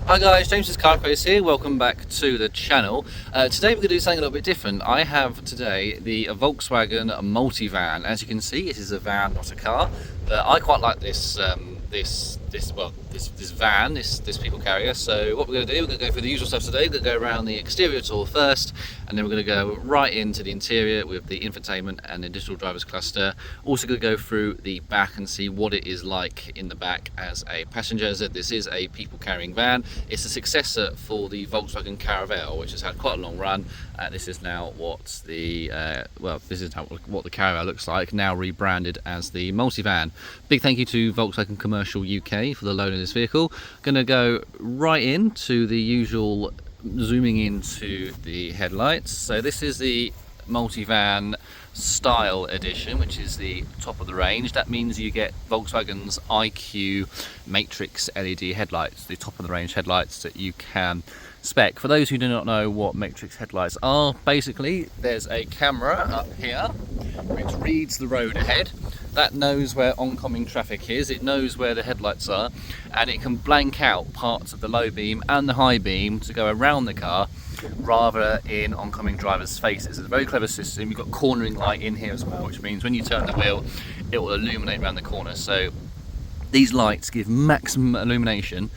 Hi guys, James's Car Craze here, welcome back to the channel. Today we're going to do something a little bit different. I have today the Volkswagen Multivan. As you can see, it is a van, not a car, but I quite like this van, this people carrier. So what we're going to do, we're going to go through the usual stuff today. We're going to go around the exterior tour first, and then we're going to go right into the interior with the infotainment and the digital drivers cluster. Also going to go through the back and see what it is like in the back as a passenger. As this is a people carrying van. It's a successor for the Volkswagen Caravelle, which has had quite a long run. This is now what the what the Caravelle looks like, now rebranded as the Multivan. Big thank you to Volkswagen Commercial UK for the loan of this vehicle. Going to go right into the usual, zooming into the headlights. So this is the Multivan Style Edition, which is the top of the range. That means you get Volkswagen's IQ Matrix LED headlights, the top of the range headlights that you can spec. For those who do not know what Matrix headlights are, basically there's a camera up here which reads the road ahead. That knows where oncoming traffic is, it knows where the headlights are, and it can blank out parts of the low beam and the high beam to go around the car rather in oncoming drivers' faces. It's a very clever system. You've got cornering light in here as well, which means when you turn the wheel it will illuminate around the corner. So these lights give maximum illumination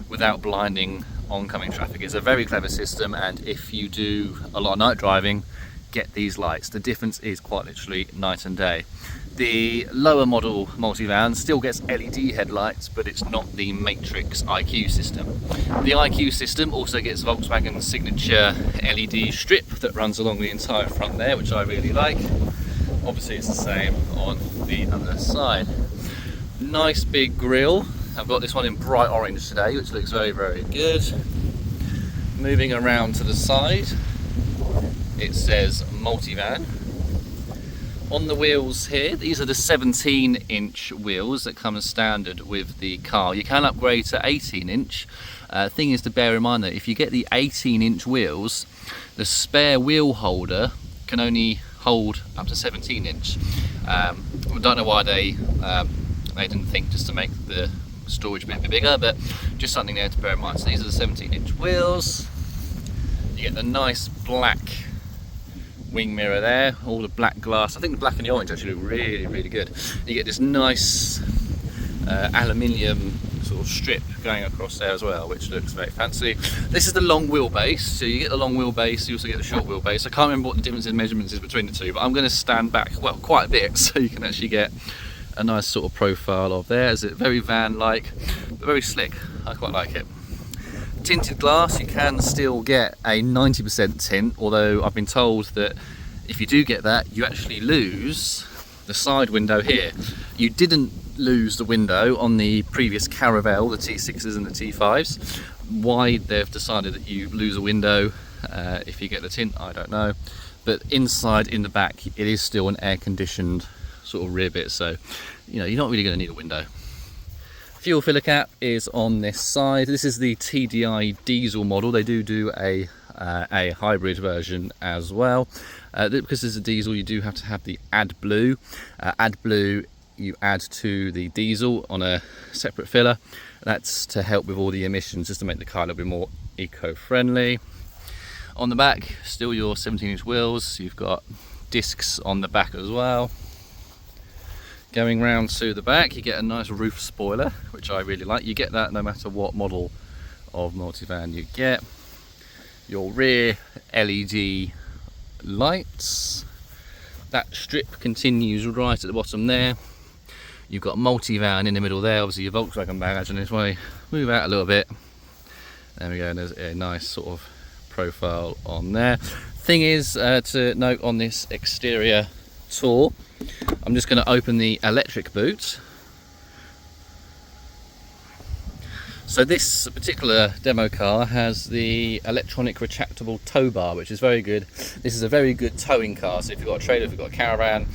without blinding oncoming traffic. It's a very clever system, and if you do a lot of night driving, get these lights. The difference is quite literally night and day. The lower model Multivan still gets LED headlights, but it's not the Matrix IQ system. The IQ system also gets Volkswagen's signature LED strip that runs along the entire front there, which I really like. Obviously it's the same on the other side. Nice big grille. I've got this one in bright orange today, which looks very, very good. Moving around to the side, it says Multivan. On the wheels here, these are the 17-inch wheels that come as standard with the car. You can upgrade to 18-inch. Thing is to bear in mind that if you get the 18-inch wheels, the spare wheel holder can only hold up to 17-inch. I don't know why they didn't think just to make the storage bit bigger, but just something there to bear in mind. So these are the 17-inch wheels. You get the nice black wing mirror there, all the black glass. I think the black and the orange actually look really, really good. You get this nice aluminium sort of strip going across there as well, which looks very fancy. This is the long wheelbase, so you get the long wheelbase, you also get the short wheelbase. I can't remember what the difference in measurements is between the two, but I'm going to stand back, well, quite a bit, so you can actually get a nice sort of profile of there. It's very van-like, but very slick. I quite like it. Tinted glass, you can still get a 90% tint, although I've been told that if you do get that, you actually lose the side window here. You didn't lose the window on the previous Caravelle, the T6s and the T5s. Why they've decided that you lose a window if you get the tint, I don't know. But inside, in the back, it is still an air-conditioned sort of rear bit, so you know, you're not really going to need a window. Fuel filler cap is on this side. This is the TDI diesel model. They do a hybrid version as well. Because there's a diesel, you do have to have the AdBlue. AdBlue you add to the diesel on a separate filler. That's to help with all the emissions, just to make the car a little bit more eco-friendly. On the back, still your 17-inch wheels. You've got discs on the back as well. Going round to the back, you get a nice roof spoiler, which I really like. You get that no matter what model of Multivan you get. Your rear LED lights. That strip continues right at the bottom there. You've got Multivan in the middle there, obviously your Volkswagen badge on this way. Move out a little bit. There we go, and there's a nice sort of profile on there. Thing is to note on this exterior tour, I'm just going to open the electric boot. So this particular demo car has the electronic retractable tow bar, which is very good. This is a very good towing car, so if you've got a trailer, if you've got a caravan,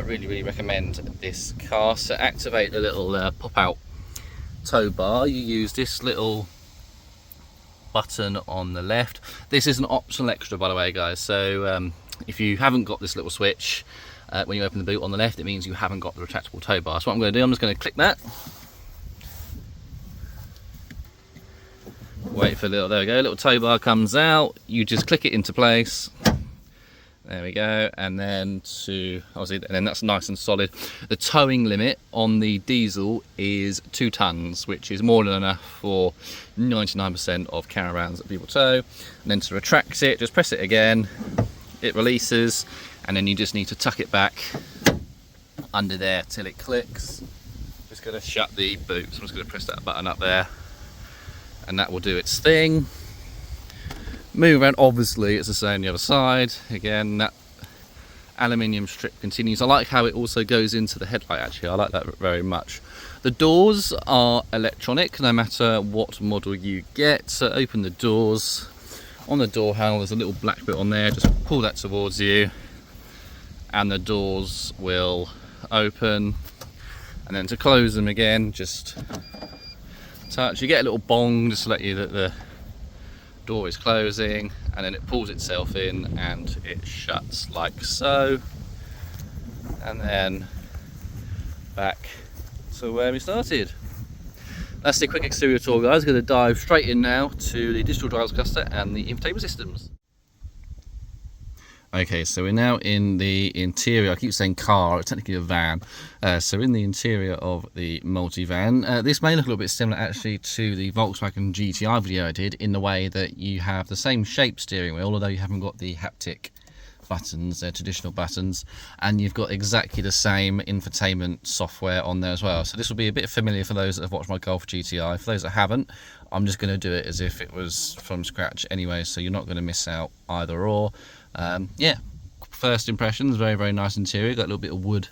really recommend this car. So activate the little pop-out tow bar, you use this little button on the left. This is an optional extra, by the way, guys, so if you haven't got this little switch, when you open the boot on the left, it means you haven't got the retractable tow bar. So what I'm going to do, I'm just going to click that. wait for a little, there we go, a little tow bar comes out, you just click it into place. There we go, and then obviously, and then that's nice and solid. The towing limit on the diesel is 2 tons, which is more than enough for 99% of caravans that people tow. And then to retract it, just press it again, it releases, and then you just need to tuck it back under there till it clicks. Just going to shut the boot, so I'm just going to press that button up there, and that will do its thing. Move around, obviously it's the same on the other side. Again, that aluminium strip continues. I like how it also goes into the headlight, actually. I like that very much. The doors are electronic, no matter what model you get. So open the doors. On the door handle, there's a little black bit on there. Just pull that towards you, and the doors will open. And then to close them again, just touch. You get a little bong just to let you that the door is closing, and then it pulls itself in and it shuts like so. And then back to where we started. That's the quick exterior tour, guys. We're going to dive straight in now to the digital drivers cluster and the infotainment systems. Okay, so we're now in the interior. I keep saying car, it's technically a van. So in the interior of the Multivan. This may look a little bit similar actually to the Volkswagen GTI video I did, in the way that you have the same shaped steering wheel, although you haven't got the haptic buttons, they're traditional buttons, and you've got exactly the same infotainment software on there as well. So this will be a bit familiar for those that have watched my Golf GTI. For those that haven't, I'm just going to do it as if it was from scratch anyway, so you're not going to miss out either or. Yeah, first impressions, very, very nice interior. Got a little bit of wood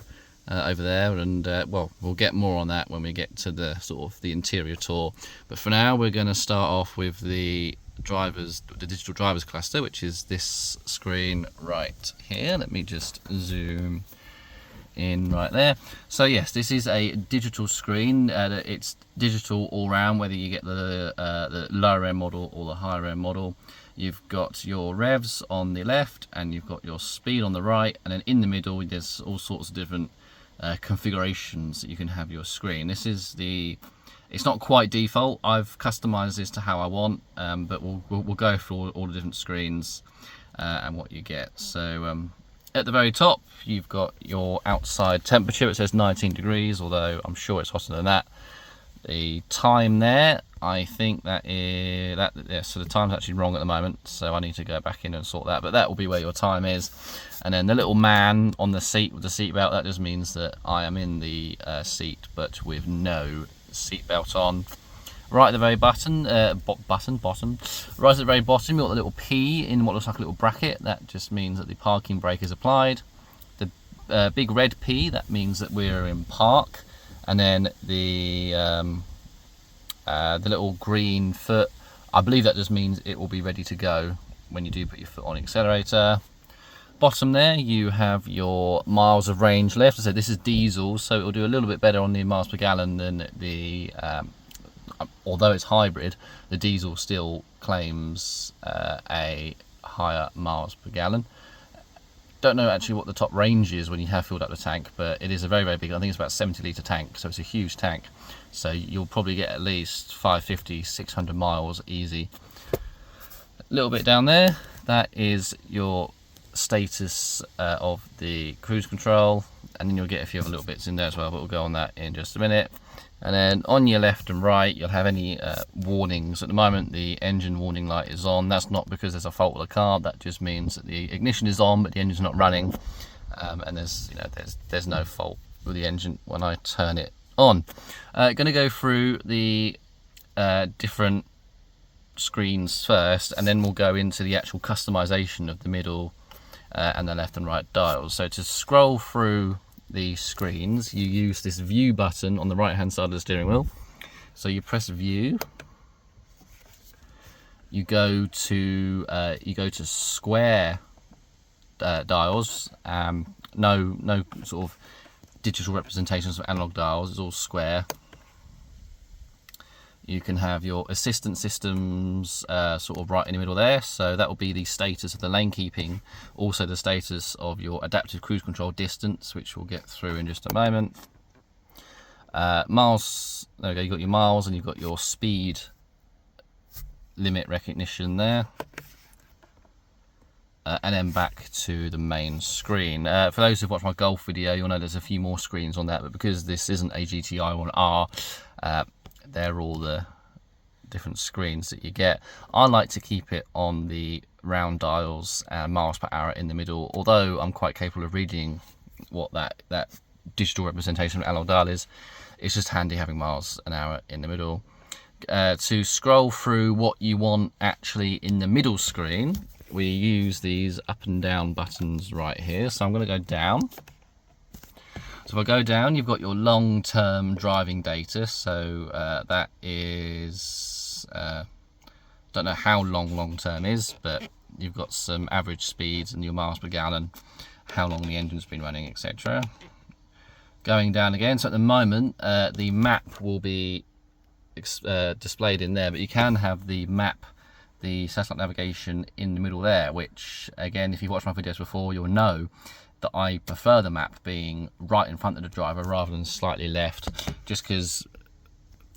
over there, and well, we'll get more on that when we get to the sort of the interior tour. But for now, we're going to start off with the digital drivers cluster, which is this screen right here. Let me just zoom in right there. So yes, this is a digital screen. It's digital all round, whether you get the lower end model or the higher end model. You've got your revs on the left, and you've got your speed on the right, and then in the middle there's all sorts of different configurations that you can have your screen. This is it's not quite default. I've customized this to how I want, but we'll go through all the different screens and what you get. So at the very top, you've got your outside temperature. It says 19 degrees, although I'm sure it's hotter than that. The time there, I think that is yeah, so the time's actually wrong at the moment, so I need to go back in and sort that, but that will be where your time is. And then the little man on the seat with the seat belt, that just means that I am in the seat but with no seat belt on. Right at the very bottom, right at the very bottom, you've got the little P in what looks like a little bracket. That just means that the parking brake is applied. The big red P, that means that we're in park. And then the little green foot, I believe that just means it will be ready to go when you do put your foot on the accelerator. Bottom there, you have your miles of range left. As I said, this is diesel, so it will do a little bit better on the miles per gallon than the, although it's hybrid, the diesel still claims a higher miles per gallon. Don't know actually what the top range is when you have filled up the tank, but it is a very, very big, I think it's about 70 litre tank, so it's a huge tank. So you'll probably get at least 550, 600 miles easy. A little bit down there, that is your status of the cruise control, and then you'll get a few other little bits in there as well, but we'll go on that in just a minute. And then on your left and right, you'll have any warnings. At the moment, the engine warning light is on. That's not because there's a fault with the car. That just means that the ignition is on, but the engine's not running. And there's no fault with the engine when I turn it on. Going to go through the different screens first, and then we'll go into the actual customization of the middle and the left and right dials. So to scroll through the screens, you use this view button on the right hand side of the steering wheel. So you press view, you go to square dials, no sort of digital representations of analog dials, it's all square. You can have your assistance systems sort of right in the middle there, so that will be the status of the lane keeping, also the status of your adaptive cruise control distance, which we'll get through in just a moment. Miles, there we go, you've got your miles and you've got your speed limit recognition there. And then back to the main screen. For those who've watched my Golf video, you'll know there's a few more screens on that, but because this isn't a GTI or an R, they're all the different screens that you get. I like to keep it on the round dials and miles per hour in the middle, although I'm quite capable of reading what that digital representation of analog dial is. It's just handy having miles an hour in the middle. To scroll through what you want actually in the middle screen, we use these up and down buttons right here. So I'm going to go down. So if I go down, you've got your long-term driving data. So that is, don't know how long-term is, but you've got some average speeds and your miles per gallon, how long the engine's been running, etc. Going down again, so at the moment the map will be displayed in there, but you can have the map, the satellite navigation in the middle there, which again, if you've watched my videos before, you'll know that I prefer the map being right in front of the driver rather than slightly left, just because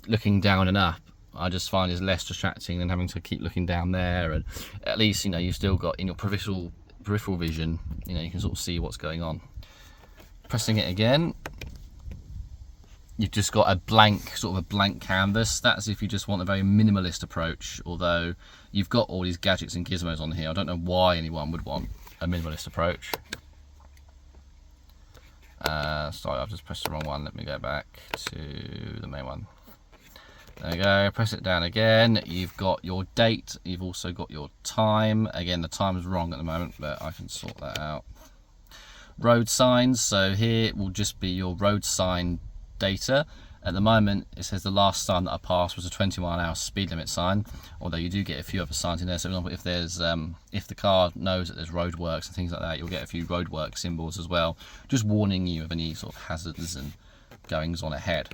looking down and up I just find is less distracting than having to keep looking down there. And at least, you know, you've still got in your peripheral vision, you know, you can sort of see what's going on. Pressing it again, you've just got a blank, sort of a blank canvas. That's if you just want a very minimalist approach, although you've got all these gadgets and gizmos on here. I don't know why anyone would want a minimalist approach. Sorry, I've just pressed the wrong one. Let me go back to the main one. There you go, press it down again. You've got your date, you've also got your time. Again, the time is wrong at the moment, but I can sort that out. Road signs, so here it will just be your road sign data. At the moment, it says the last sign that I passed was a 20-mile-an-hour speed limit sign, although you do get a few other signs in there. So for example, if there's if the car knows that there's roadworks and things like that, you'll get a few roadwork symbols as well, just warning you of any sort of hazards and goings on ahead.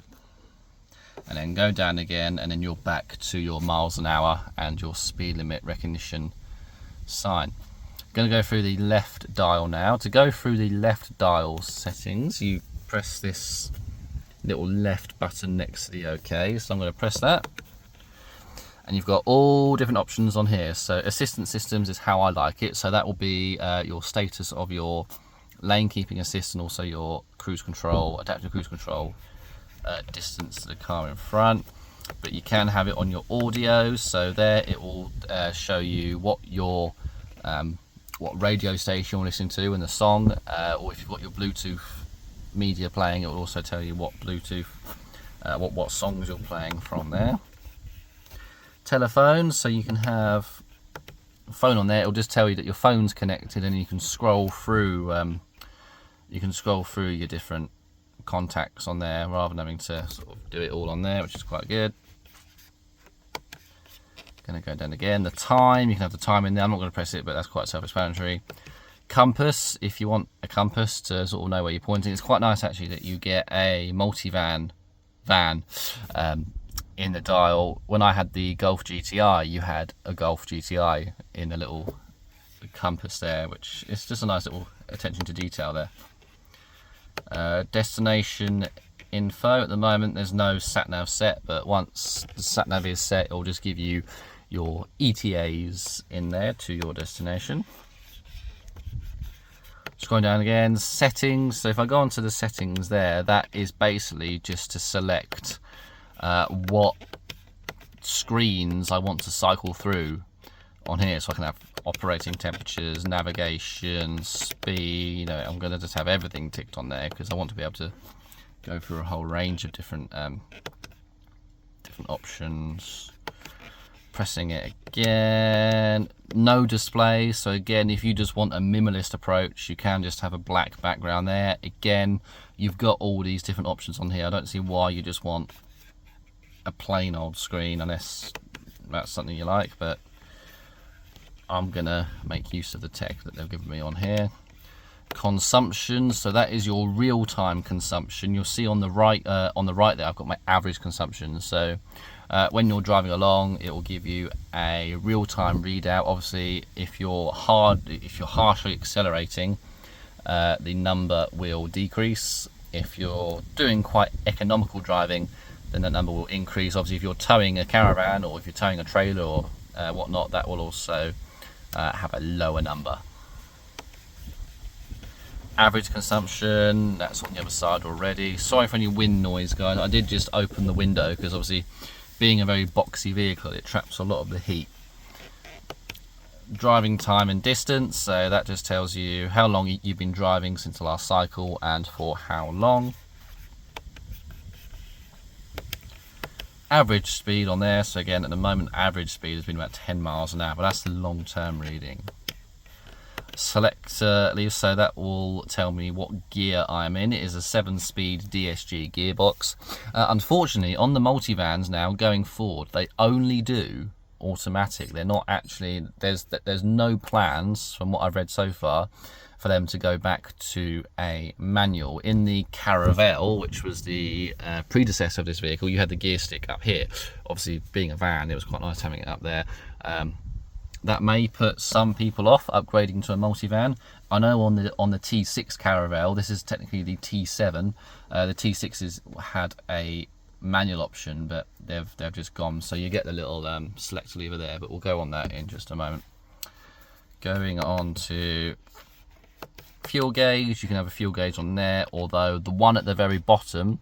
And then go down again, and then you're back to your miles an hour and your speed limit recognition sign. Going to go through the left dial now. To go through the left dial settings, you press this little left button next to the OK. So I'm going to press that, and you've got all different options on here. So assistance systems is how I like it. So that will be your status of your lane keeping assist, and also your cruise control, adaptive cruise control, distance to the car in front. But you can have it on your audio, so there it will show you what your what radio station you're listening to and the song, or if you've got your Bluetooth media playing, it will also tell you what Bluetooth, what songs you're playing from there. Telephones, so you can have a phone on there. It'll just tell you that your phone's connected, and you can scroll through. You can scroll through your different contacts on there rather than having to sort of do it all on there, which is quite good. Going to go down again. The time, you can have the time in there. I'm not going to press it, but that's quite self-explanatory. Compass, if you want a compass to sort of know where you're pointing. It's quite nice actually that you get a Multivan in the dial. When I had the Golf GTI, you had a Golf GTI in the little compass there, which is just a nice little attention to detail there. Destination info, at the moment there's no sat nav set, but once the sat nav is set, it will just give you your ETAs in there to your destination. Scrolling down again, settings. So if I go onto the settings there, that is basically just to select what screens I want to cycle through on here. So I can have operating temperatures, navigation, speed. You know, I'm going to just have everything ticked on there because I want to be able to go through a whole range of different different options. Pressing it again, no display. So again, if you just want a minimalist approach, you can just have a black background there. Again, you've got all these different options on here. I don't see why you just want a plain old screen unless that's something you like, but I'm gonna make use of the tech that they've given me on here. Consumption, so that is your real-time consumption. You'll see on the right there I've got my average consumption. So when you're driving along, it will give you a real-time readout. Obviously, if you're harshly accelerating, the number will decrease. If you're doing quite economical driving, then that number will increase. Obviously, if you're towing a caravan or if you're towing a trailer or whatnot, that will also have a lower number. Average consumption, that's on the other side already. Sorry for any wind noise, guys. I did just open the window because obviously being a very boxy vehicle, it traps a lot of the heat. Driving time and distance, so that just tells you how long you've been driving since the last cycle and for how long. Average speed on there, so again at the moment average speed has been about 10 miles an hour, but that's the long-term reading. Select leave, so that will tell me what gear I'm in. It is a 7-speed DSG gearbox. Unfortunately, on the multivans now going forward, they only do automatic. They're not actually, there's no plans from what I've read so far for them to go back to a manual. In the Caravelle, which was the predecessor of this vehicle, you had the gear stick up here. Obviously being a van, it was quite nice having it up there. That may put some people off upgrading to a multivan. I know on the T6 Caravelle, this is technically the T7. The T6s had a manual option, but they've just gone. So you get the little select lever there, but we'll go on that in just a moment. Going on to fuel gauge, you can have a fuel gauge on there, although the one at the very bottom,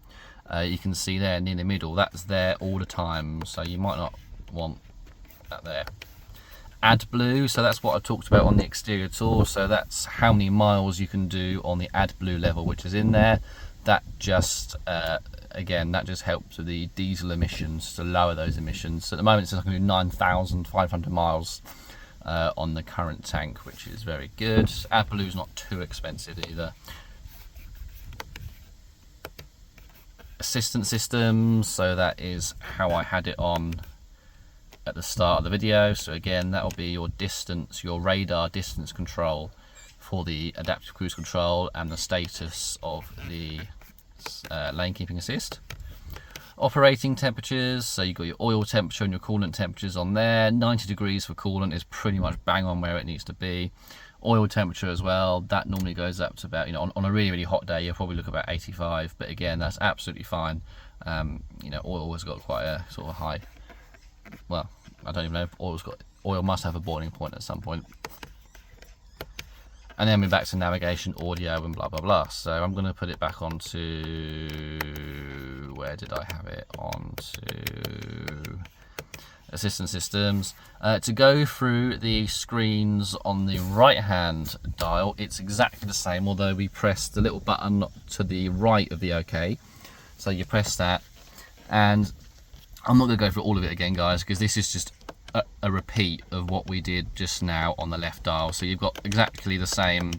you can see there near the middle, that's there all the time, so you might not want that there. AdBlue, so that's what I talked about on the exterior tour, so that's how many miles you can do on the AdBlue level, which is in there. That just again, that just helps with the diesel emissions, to lower those emissions. So at the moment it's going to do 9,500 miles on the current tank, which is very good. AdBlue's not too expensive either. Assistance systems, so that is how I had it on at the start of the video. So again, that will be your distance, your radar distance control for the adaptive cruise control, and the status of the lane keeping assist. Operating temperatures, so you've got your oil temperature and your coolant temperatures on there. 90 degrees for coolant is pretty much bang on where it needs to be. Oil temperature as well, that normally goes up to about, on a really hot day, you'll probably look about 85, but again, that's absolutely fine. Oil has got quite a sort of high, well, I don't even know if oil must have a boiling point at some point. And then we're back to navigation, audio, and blah blah blah. So I'm going to put it back onto, where did I have it? Onto assistance systems. To go through the screens on the right hand dial, it's exactly the same, although we press the little button to the right of the OK. So you press that, and I'm not going to go through all of it again, guys, because this is just a repeat of what we did just now on the left dial. So you've got exactly the same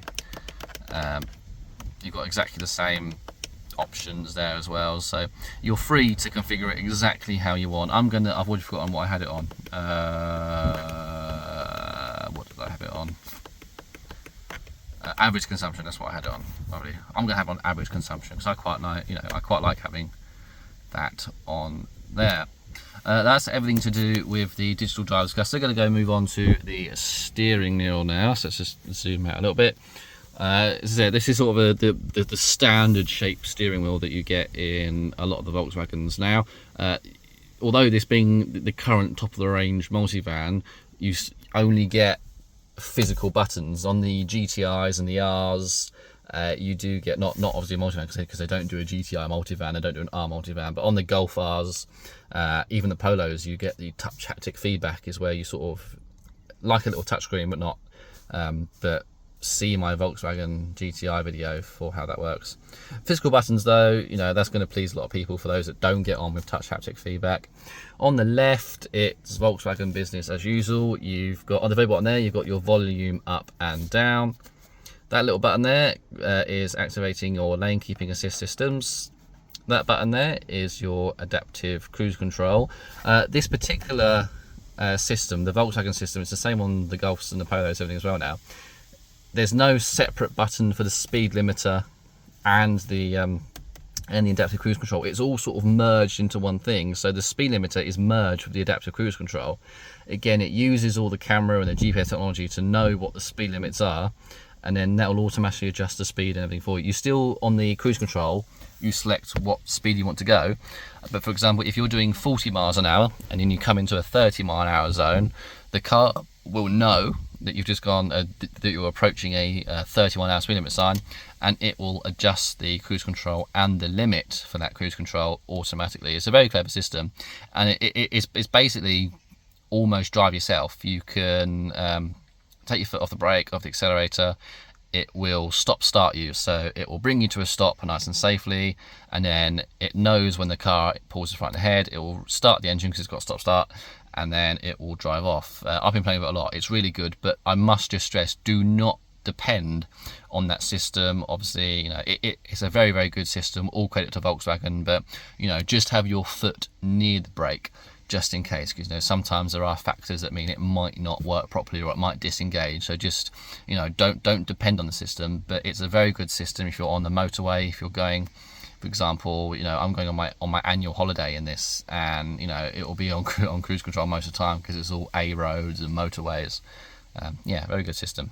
options there as well, so you're free to configure it exactly how you want. I've already forgotten what I had it on. What did I have it on? Average consumption, that's what I had it on. Probably I'm gonna have on average consumption, because I quite like having that on there. That's everything to do with the digital driver's cluster. Going to go move on to the steering wheel now, so let's just zoom out a little bit. This is sort of the standard shape steering wheel that you get in a lot of the Volkswagens now. Although this being the current top of the range multivan, you only get physical buttons. On the GTIs and the Rs, you do get, not obviously a multivan, because they don't do a GTI multivan, they don't do an R multivan, but on the Golf Rs, even the Polos, you get the touch haptic feedback, is where you sort of, like a little touchscreen, but not, but see my Volkswagen GTI video for how that works. Physical buttons though, that's going to please a lot of people, for those that don't get on with touch haptic feedback. On the left, it's Volkswagen business as usual. You've got, on the very bottom there, you've got your volume up and down. That little button there is activating your lane keeping assist systems. That button there is your adaptive cruise control. This particular system, the Volkswagen system, it's the same on the Golfs and the Polos, everything as well now. There's no separate button for the speed limiter and the adaptive cruise control. It's all sort of merged into one thing. So the speed limiter is merged with the adaptive cruise control. Again, it uses all the camera and the GPS technology to know what the speed limits are, and then that will automatically adjust the speed and everything for you. You still, on the cruise control, you select what speed you want to go. But for example, if you're doing 40 miles an hour and then you come into a 30 mile an hour zone, the car will know that you've just gone, that you're approaching a 31-hour speed limit sign, and it will adjust the cruise control and the limit for that cruise control automatically. It's a very clever system, and it's basically almost drive yourself. You can take your foot off the brake, off the accelerator. It will stop start you, so it will bring you to a stop nice and safely, and then it knows when the car pulls right ahead. It will start the engine because it's got stop start, and then it will drive off. I've been playing with it a lot. It's really good, but I must just stress, do not depend on that system. Obviously, you know, it's a very, very good system, all credit to Volkswagen, but you know, just have your foot near the brake just in case, because you know, sometimes there are factors that mean it might not work properly or it might disengage. So just, you know, don't depend on the system, but it's a very good system if you're on the motorway. If you're going, for example, you know, I'm going on my annual holiday in this, and you know, it will be on cruise control most of the time because it's all A roads and motorways. Yeah, very good system.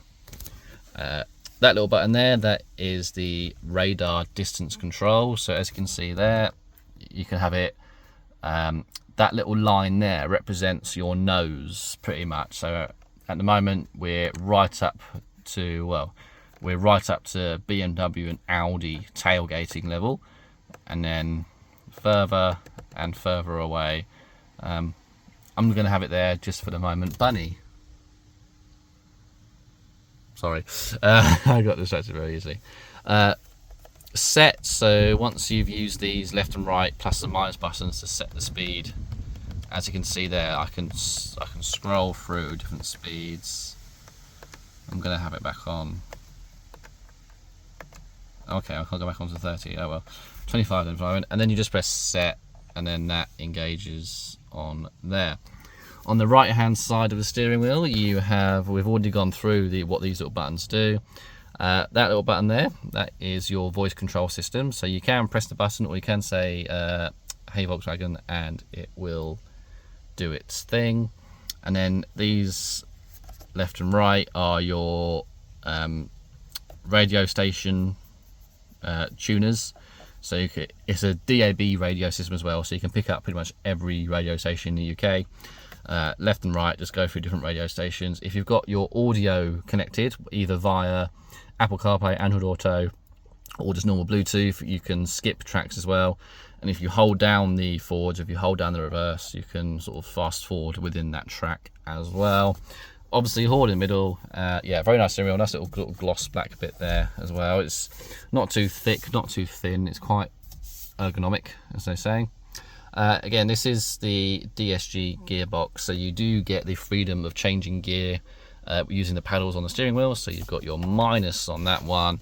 That little button there, that is the radar distance control. So as you can see there, you can have it, that little line there represents your nose pretty much. So at the moment we're right up to, well, we're right up to BMW and Audi tailgating level, and then further and further away. I'm going to have it there just for the moment. Bunny. Sorry, I got distracted very easily. Set, so once you've used these left and right plus and minus buttons to set the speed, as you can see there, I can scroll through different speeds. I'm going to have it back on. Okay, I can't go back on to 30. Oh well, 25 at the moment, and then you just press set, and then that engages on there. On the right hand side of the steering wheel, you have, we've already gone through what these little buttons do. That little button there, that is your voice control system. So you can press the button, or you can say, hey Volkswagen, and it will do its thing. And then these left and right are your radio station tuners. So it's a DAB radio system as well, so you can pick up pretty much every radio station in the UK. Left and right, just go through different radio stations. If you've got your audio connected, either via Apple CarPlay, Android Auto, or just normal Bluetooth, you can skip tracks as well. And if you hold down the forwards, if you hold down the reverse, you can sort of fast forward within that track as well. Obviously, hold in the middle. Yeah, very nice steering wheel. Nice little gloss black bit there as well. It's not too thick, not too thin. It's quite ergonomic, as they say. Again, this is the DSG gearbox, so you do get the freedom of changing gear using the paddles on the steering wheel. So you've got your minus on that one,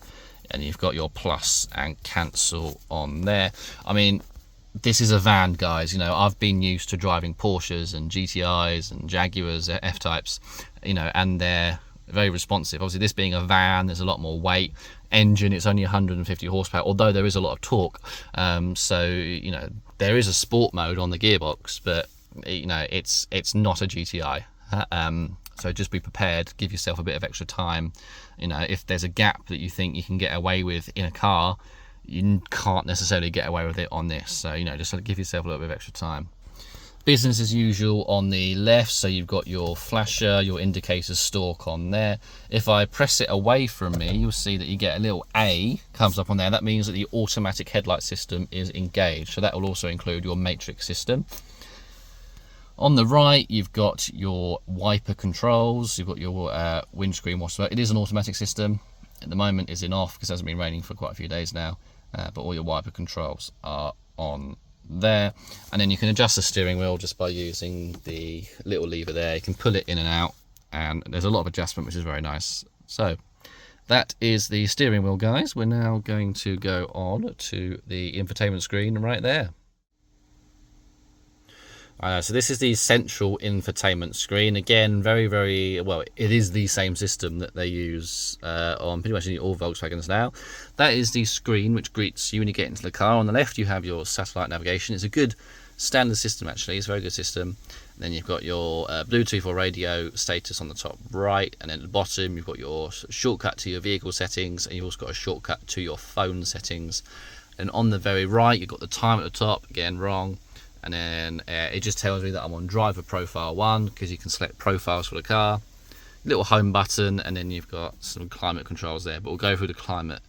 and you've got your plus and cancel on there. I mean, this is a van, guys. You know, I've been used to driving Porsches and GTIs and Jaguars, F-types, you know, and they're very responsive. Obviously, this being a van, there's a lot more weight. Engine, it's only 150 horsepower, although there is a lot of torque. So, you know, there is a sport mode on the gearbox, but, you know, it's not a GTI. So just be prepared, give yourself a bit of extra time. You know, if there's a gap that you think you can get away with in a car, you can't necessarily get away with it on this. So, you know, just give yourself a little bit of extra time. Business as usual on the left, so you've got your flasher, your indicator stalk on there. If I press it away from me, you'll see that you get a little A comes up on there. That means that the automatic headlight system is engaged. So that will also include your matrix system. On the right, you've got your wiper controls. You've got your windscreen washer. It is an automatic system. At the moment, it's in off because it hasn't been raining for quite a few days now. But all your wiper controls are on there. And then you can adjust the steering wheel just by using the little lever there. You can pull it in and out, and there's a lot of adjustment, which is very nice. So that is the steering wheel, guys. We're now going to go on to the infotainment screen right there. So this is the central infotainment screen. Again, very, very well, it is the same system that they use on pretty much all Volkswagens now. That is the screen which greets you when you get into the car. On the left, you have your satellite navigation. It's a good standard system, actually. It's a very good system. And then you've got your Bluetooth or radio status on the top right, and then at the bottom you've got your shortcut to your vehicle settings, and you've also got a shortcut to your phone settings. And on the very right, you've got the time at the top. Again, wrong. and then it just tells me that I'm on driver profile 1, because you can select profiles for the car. Little home button, and then you've got some climate controls there, but we'll go through the climate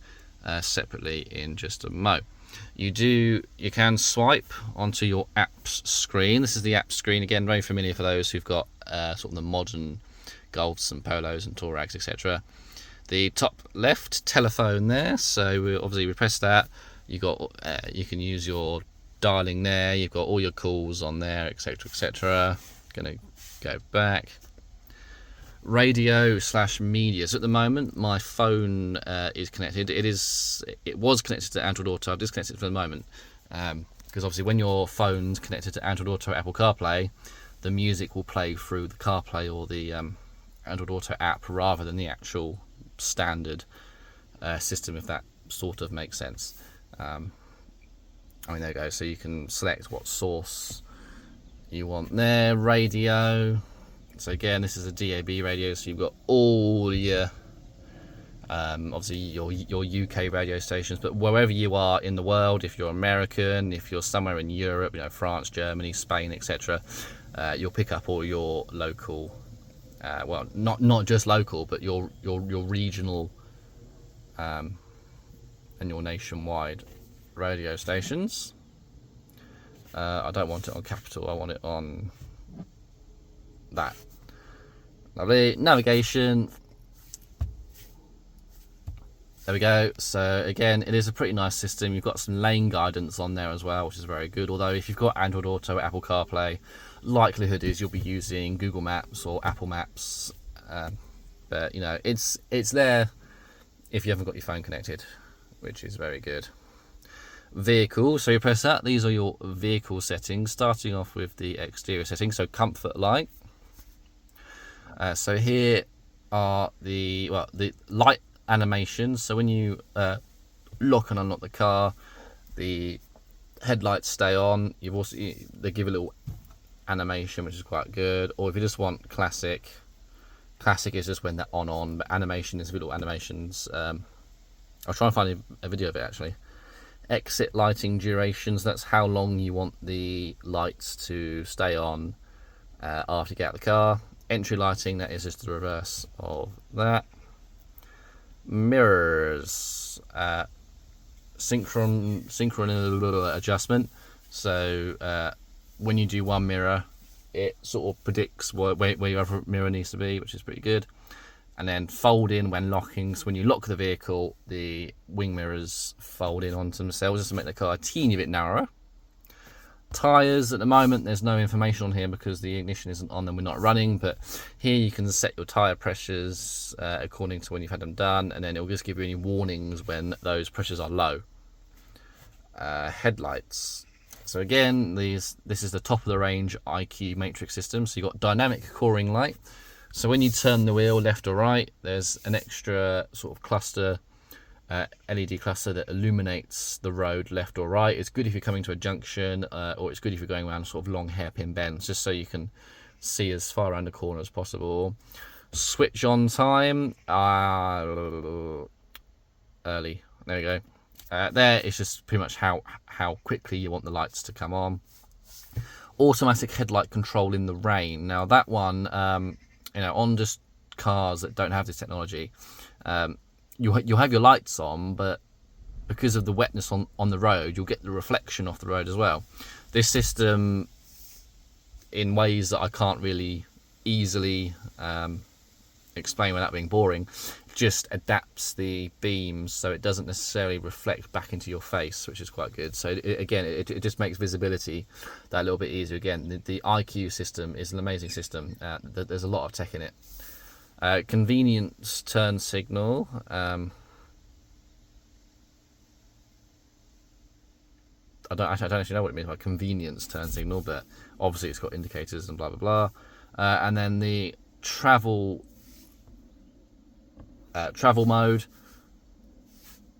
separately in just a mo. You can swipe onto your apps screen. This is the app screen, again very familiar for those who've got sort of the modern Golfs and Polos and Touaregs, etc. The top left, telephone there, so we press that. You can use your dialing there, you've got all your calls on there, etc, etc. Gonna go back. Radio / media. So at the moment my phone is connected. It was connected to Android Auto. I've disconnected it for the moment because obviously when your phone's connected to Android Auto or Apple CarPlay, the music will play through the CarPlay or the Android Auto app rather than the actual standard system, if that sort of makes sense. I mean, there you go. So you can select what source you want there. Radio. So again, this is a DAB radio, so you've got all your obviously your UK radio stations, but wherever you are in the world, if you're American, if you're somewhere in Europe, France, Germany, Spain, etc., you'll pick up all your local, well, not just local, but your regional and your nationwide radio stations. I don't want it on capital, I want it on that. Lovely. Navigation. There we go. So again, it is a pretty nice system. You've got some lane guidance on there as well, which is very good. Although if you've got Android Auto, Apple CarPlay, likelihood is you'll be using Google Maps or Apple Maps. But it's there if you haven't got your phone connected, which is very good. Vehicle, so you press that. These are your vehicle settings, starting off with the exterior settings. So comfort light. So here are the light animations. So when you lock and unlock the car, the headlights stay on. They give a little animation, which is quite good. Or if you just want classic is just when they're on. But animation is little animations. I'll try and find a video of it actually. Exit lighting durations. That's how long you want the lights to stay on after you get out of the car. Entry lighting, that is just the reverse of that. Mirrors, synchron adjustment. So when you do one mirror, it sort of predicts where your other mirror needs to be, which is pretty good. And then fold in when locking. So when you lock the vehicle, the wing mirrors fold in onto themselves just to make the car a teeny bit narrower. Tyres, at the moment there's no information on here because the ignition isn't on and we're not running, but here you can set your tyre pressures according to when you've had them done, and then it will just give you any warnings when those pressures are low. Headlights. So again, this is the top of the range IQ matrix system. So you've got dynamic coring light. So when you turn the wheel left or right, there's an extra sort of cluster, LED cluster that illuminates the road left or right. It's good if you're coming to a junction, or it's good if you're going around sort of long hairpin bends, just so you can see as far around the corner as possible. Switch on time, early. There we go. There it's just pretty much how quickly you want the lights to come on. Automatic headlight control in the rain. Now that one, on just cars that don't have this technology, you'll have your lights on, but because of the wetness on the road, you'll get the reflection off the road as well. This system, in ways that I can't really easily explain without being boring, just adapts the beams so it doesn't necessarily reflect back into your face, which is quite good. So it just makes visibility that little bit easier. Again, the IQ system is an amazing system. There's a lot of tech in it. Convenience turn signal. I don't actually know what it means by convenience turn signal, but obviously it's got indicators and blah blah blah. And then the travel mode,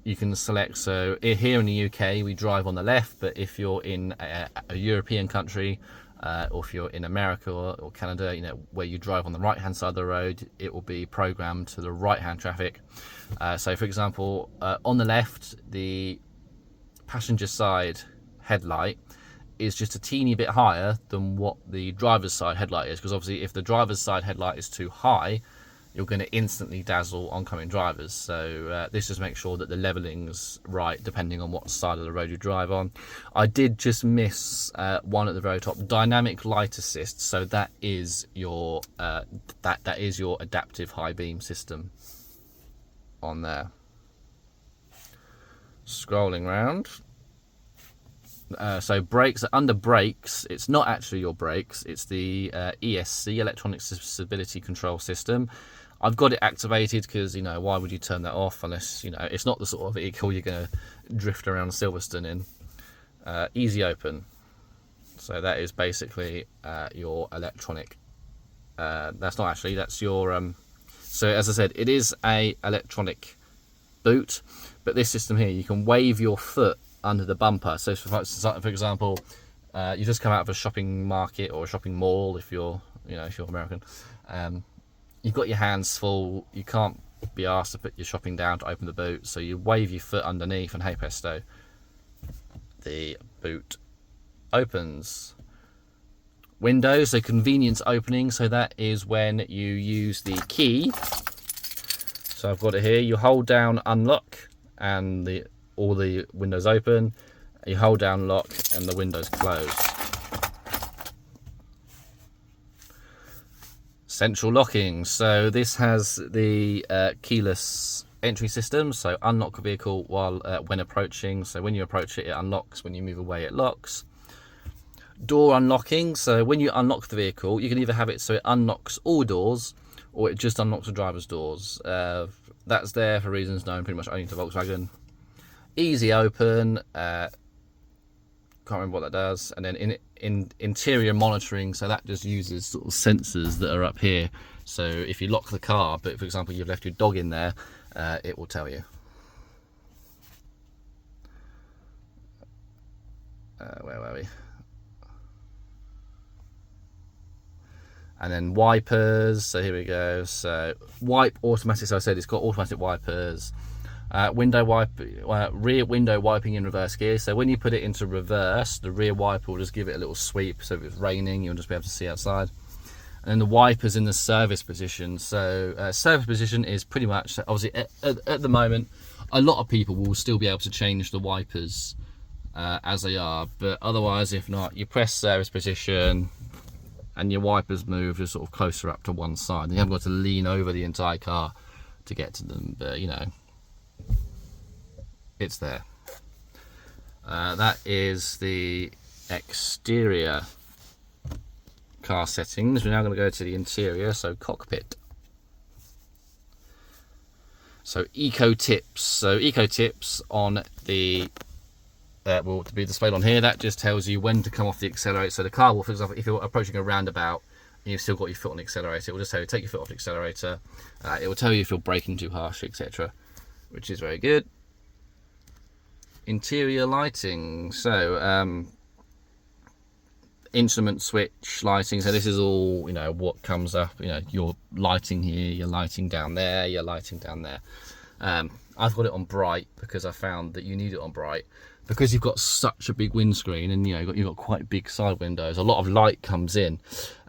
you can select. So here in the UK we drive on the left, but if you're in a European country, or if you're in America or Canada, where you drive on the right hand side of the road, it will be programmed to the right hand traffic. So for example, on the left, the passenger side headlight is just a teeny bit higher than what the driver's side headlight is, because obviously if the driver's side headlight is too high, you're going to instantly dazzle oncoming drivers. So this just makes sure that the leveling's right depending on what side of the road you drive on. I did just miss one at the very top, dynamic light assist. So that is your that is your adaptive high beam system on there. Scrolling round. So brakes, under brakes, it's not actually your brakes, it's the ESC, electronic stability control system. I've got it activated because, you know, why would you turn that off unless, you know, it's not the sort of vehicle you're going to drift around Silverstone in. Easy open. So that is basically your electronic. That's not actually, that's your, so as I said, it is a electronic boot, but this system here, you can wave your foot under the bumper. So for example, you just come out of a shopping market or a shopping mall, if you're, you know, if you're American, you've got your hands full, you can't be asked to put your shopping down to open the boot, so you wave your foot underneath and hey presto, the boot opens. Windows, so convenience opening, so that is when you use the key. So I've got it here, you hold down unlock and all the windows open, you hold down lock and the windows close. Central locking, so this has the keyless entry system, so unlock the vehicle while when approaching, so when you approach it, it unlocks, when you move away it locks. Door unlocking, so when you unlock the vehicle, you can either have it so it unlocks all doors or it just unlocks the driver's doors. That's there for reasons known pretty much only to Volkswagen. Easy open, can't remember what that does. And then in interior monitoring, so that just uses sort of sensors that are up here. So if you lock the car, but for example you've left your dog in there, it will tell you. Where were we? And then wipers, so here we go. So wipe automatic, so I said it's got automatic wipers. Window wipe, rear window wiping in reverse gear. So when you put it into reverse, the rear wiper will just give it a little sweep. So if it's raining, you'll just be able to see outside. And then the wipers in the service position. So service position is pretty much, obviously at the moment, a lot of people will still be able to change the wipers as they are. But otherwise, if not, you press service position and your wipers move just sort of closer up to one side. You haven't got to lean over the entire car to get to them, but you know, it's there. That is the exterior car settings. We're now going to go to the interior, so cockpit. So eco tips. So eco tips on the will be displayed on here. That just tells you when to come off the accelerator. So the car will, for example, if you're approaching a roundabout and you've still got your foot on the accelerator, it will just tell you take your foot off the accelerator. It will tell you if you're braking too harsh, etc., which is very good. Interior lighting, so instrument switch lighting, so this is all, you know, what comes up, you know, your lighting here, your lighting down there, your lighting down there. I've got it on bright because I found that you need it on bright because you've got such a big windscreen, and you know you've got quite big side windows. A lot of light comes in,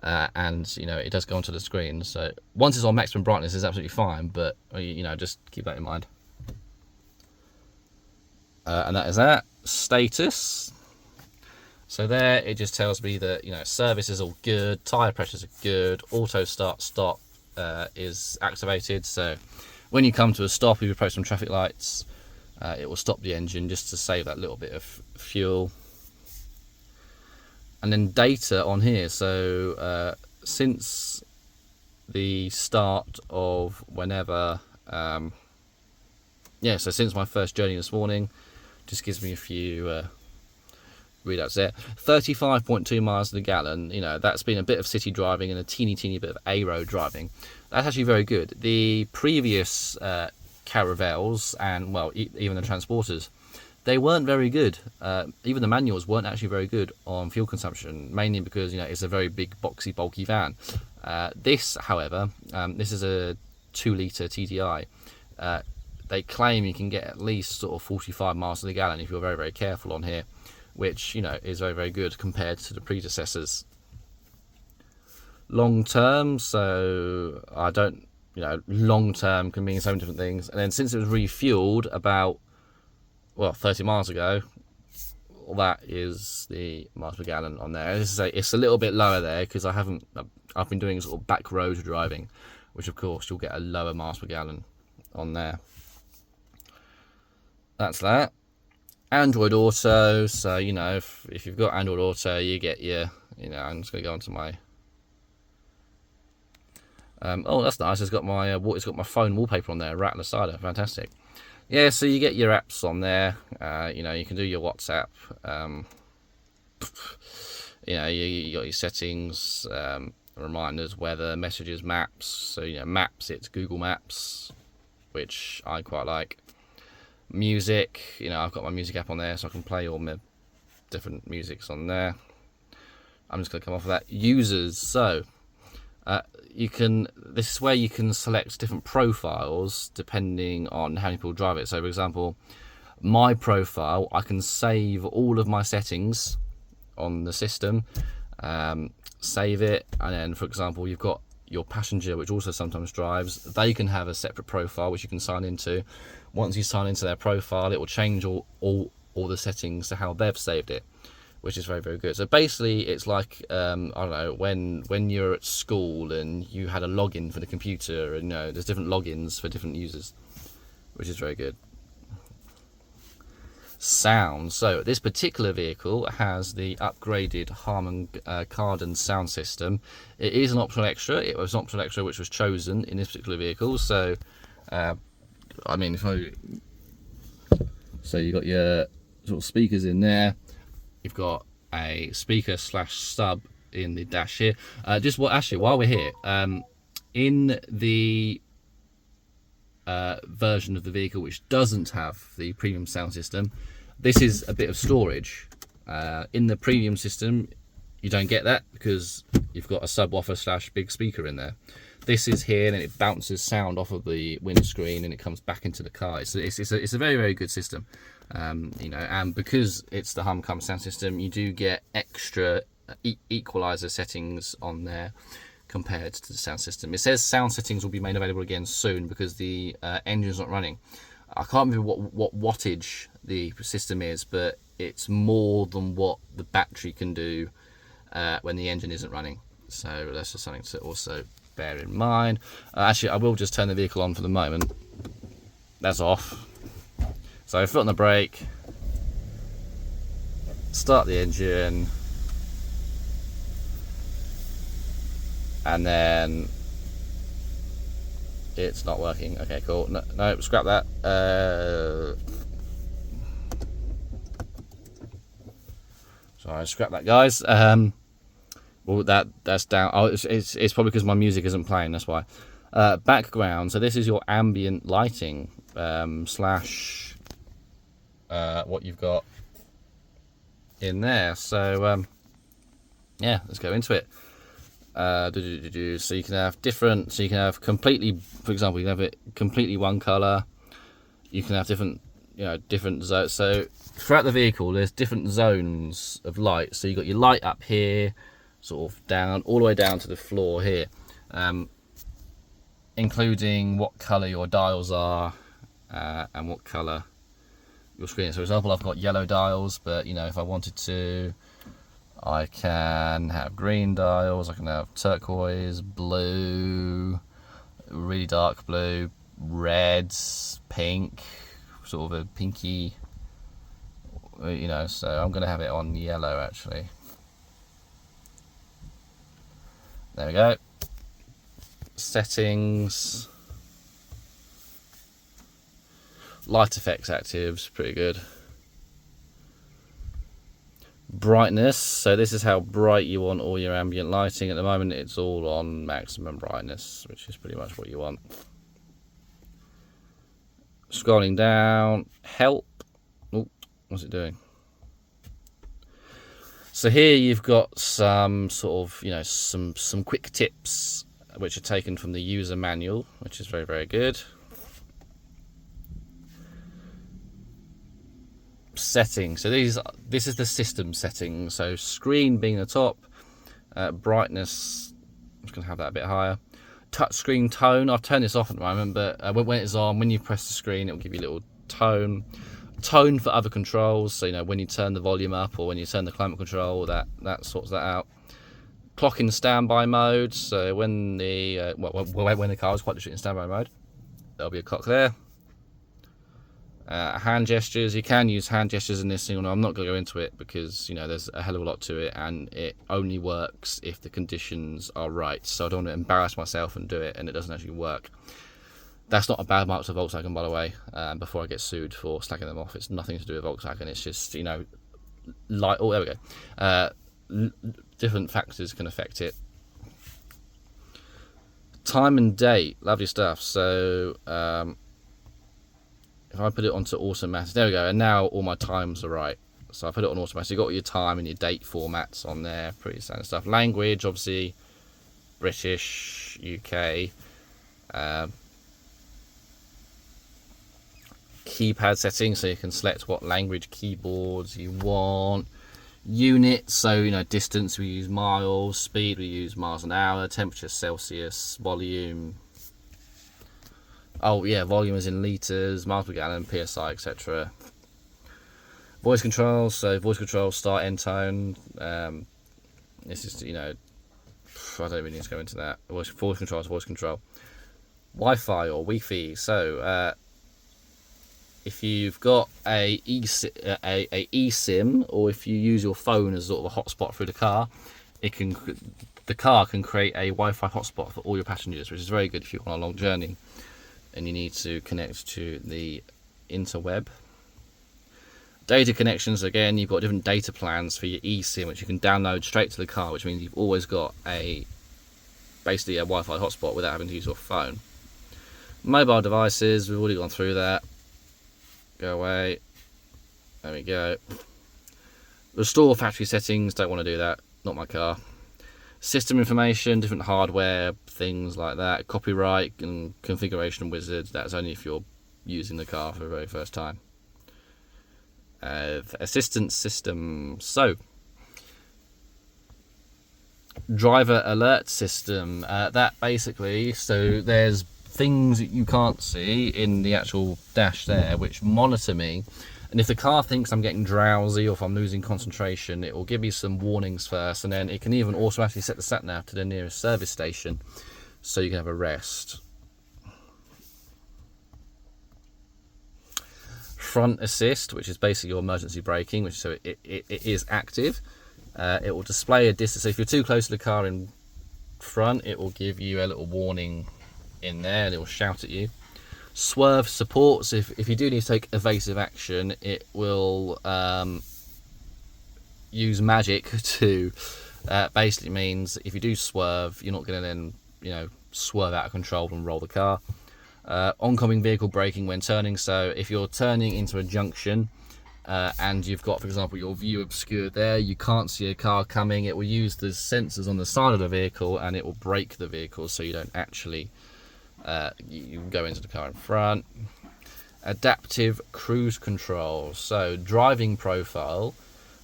and you know it does go onto the screen. So once it's on maximum brightness, it's absolutely fine, but you know, just keep that in mind. And that is that. Status. So there, it just tells me that, you know, service is all good, tyre pressures are good, auto start stop is activated. So when you come to a stop, if you approach some traffic lights, it will stop the engine just to save that little bit of fuel. And then data on here. So since the start of whenever, yeah, so since my first journey this morning, just gives me a few readouts there. 35.2 miles to the gallon. You know, that's been a bit of city driving and a teeny bit of A-road driving. That's actually very good. The previous Caravelles and, well, even the Transporters, they weren't very good. Even the manuals weren't actually very good on fuel consumption, mainly because, you know, it's a very big, boxy, bulky van. This, however, this is a 2-litre TDI. They claim you can get at least sort of 45 miles to the gallon if you're very careful on here, which, you know, is very, very good compared to the predecessors. Long term, so I don't, you know, long term can mean so many different things. And then since it was refueled about, well, 30 miles ago, well, that is the miles per gallon on there. It's a little bit lower there because I've been doing sort of back road driving, which of course you'll get a lower miles per gallon on there. That's that. Android Auto, so, you know, if you've got Android Auto, you get your, you know, I'm just going to go onto my, oh, that's nice, it's got my phone wallpaper on there, Rattler Cider, fantastic. Yeah, so you get your apps on there, you know, you can do your WhatsApp, you know, you got your settings, reminders, weather, messages, maps, so, you know, maps, it's Google Maps, which I quite like. Music, you know, I've got my music app on there, so I can play all my different musics on there. I'm just going to come off of that. Users, so this is where you can select different profiles depending on how many people drive it. So for example, my profile, I can save all of my settings on the system, save it, and then for example, you've got your passenger, which also sometimes drives. They can have a separate profile which you can sign into. Once you sign into their profile, it will change all the settings to how they've saved it, which is very, very good. So basically, it's like I don't know, when you're at school and you had a login for the computer, and, you know, there's different logins for different users, which is very good. Sound. So this particular vehicle has the upgraded Harman Kardon sound system. It is an optional extra. It was an optional extra which was chosen in this particular vehicle. So I mean, so you got your sort of speakers in there. You've got a speaker / sub in the dash here. Actually, while we're here, in the version of the vehicle which doesn't have the premium sound system, this is a bit of storage. In the premium system, you don't get that because you've got a subwoofer / big speaker in there. This is here, and it bounces sound off of the windscreen and it comes back into the car. It's a very, very good system, you know. And because it's the Harman Kardon sound system, you do get extra equalizer settings on there compared to the sound system. It says sound settings will be made available again soon because the engine's not running. I can't remember what wattage the system is, but it's more than what the battery can do when the engine isn't running. So that's just something to also bear in mind. Actually, I will just turn the vehicle on for the moment. That's off. So foot on the brake, start the engine, and then it's not working. Okay, cool. No, scrap that. Sorry, scrap that, guys. Well, that's down. Oh, it's probably because my music isn't playing. That's why. Background. So this is your ambient lighting slash what you've got in there. So yeah, let's go into it. So you can have different. So you can have completely. For example, you can have it completely one color. You can have different. You know, different zones. So throughout the vehicle, there's different zones of light. So you got your light up here, sort of down, all the way down to the floor here, including what color your dials are and what color your screen is. So for example, I've got yellow dials, but you know, if I wanted to, I can have green dials. I can have turquoise, blue, really dark blue, reds, pink, sort of a pinky, you know. So I'm going to have it on yellow actually. There we go. Settings, light effects actives, pretty good. Brightness, so this is how bright you want all your ambient lighting. At the moment it's all on maximum brightness, which is pretty much what you want. Scrolling down, help. Oh, what's it doing? So here you've got some sort of, you know, some quick tips which are taken from the user manual, which is very, very good. settings. So this is the system settings. So screen being the top, brightness, I'm just going to have that a bit higher. Touchscreen tone, I've turned this off at the moment, but when it's on, when you press the screen, it will give you a little tone. Tone for other controls, so you know when you turn the volume up or when you turn the climate control, that sorts that out. Clock in standby mode, so when the when the car is quite literally in standby mode, there'll be a clock there. Hand gestures, you can use hand gestures in this thing. I'm not going to go into it because you know there's a hell of a lot to it, and it only works if the conditions are right. So I don't want to embarrass myself and do it and it doesn't actually work. That's not a bad mark to Volkswagen, by the way, before I get sued for slacking them off. It's nothing to do with Volkswagen. It's just, you know, like, oh, there we go. Different factors can affect it. Time and date, lovely stuff. So, if I put it onto automatic, there we go. And now all my times are right. So I put it on automatic. You've got all your time and your date formats on there. Pretty standard stuff. Language, obviously, British, UK. Keypad settings, so you can select what language keyboards you want. Units, so you know, distance we use miles, speed we use miles an hour, temperature Celsius, volume, oh yeah, volume is in litres, miles per gallon, PSI, etc. Voice control, so voice control, start, end tone. This is, you know, I don't really need to go into that. Voice control is voice control. Wi-Fi or Wi-Fi, so if you've got a eSIM, or if you use your phone as sort of a hotspot through the car, the car can create a Wi-Fi hotspot for all your passengers, which is very good if you're on a long journey and you need to connect to the interweb. Data connections, again, you've got different data plans for your eSIM, which you can download straight to the car, which means you've always got basically a Wi-Fi hotspot without having to use your phone. Mobile devices, we've already gone through that. Go away. There we go. Restore factory settings, don't want to do that, not my car. System information, different hardware, things like that. Copyright and configuration wizard, that's only if you're using the car for the very first time. Assistance system, so driver alert system, that basically, so there's things that you can't see in the actual dash there which monitor me, and if the car thinks I'm getting drowsy or if I'm losing concentration, it will give me some warnings first, and then it can even automatically set the sat nav to the nearest service station so you can have a rest. Front assist, which is basically your emergency braking, which so it is active. It will display a distance, so if you're too close to the car in front, it will give you a little warning in there and it will shout at you. Swerve supports, if you do need to take evasive action, it will use magic to basically means if you do swerve, you're not going to then, you know, swerve out of control and roll the car. Oncoming vehicle braking when turning, so if you're turning into a junction and you've got, for example, your view obscured there, you can't see a car coming, it will use the sensors on the side of the vehicle and it will brake the vehicle so you don't actually you go into the car in front. Adaptive cruise control, so driving profile,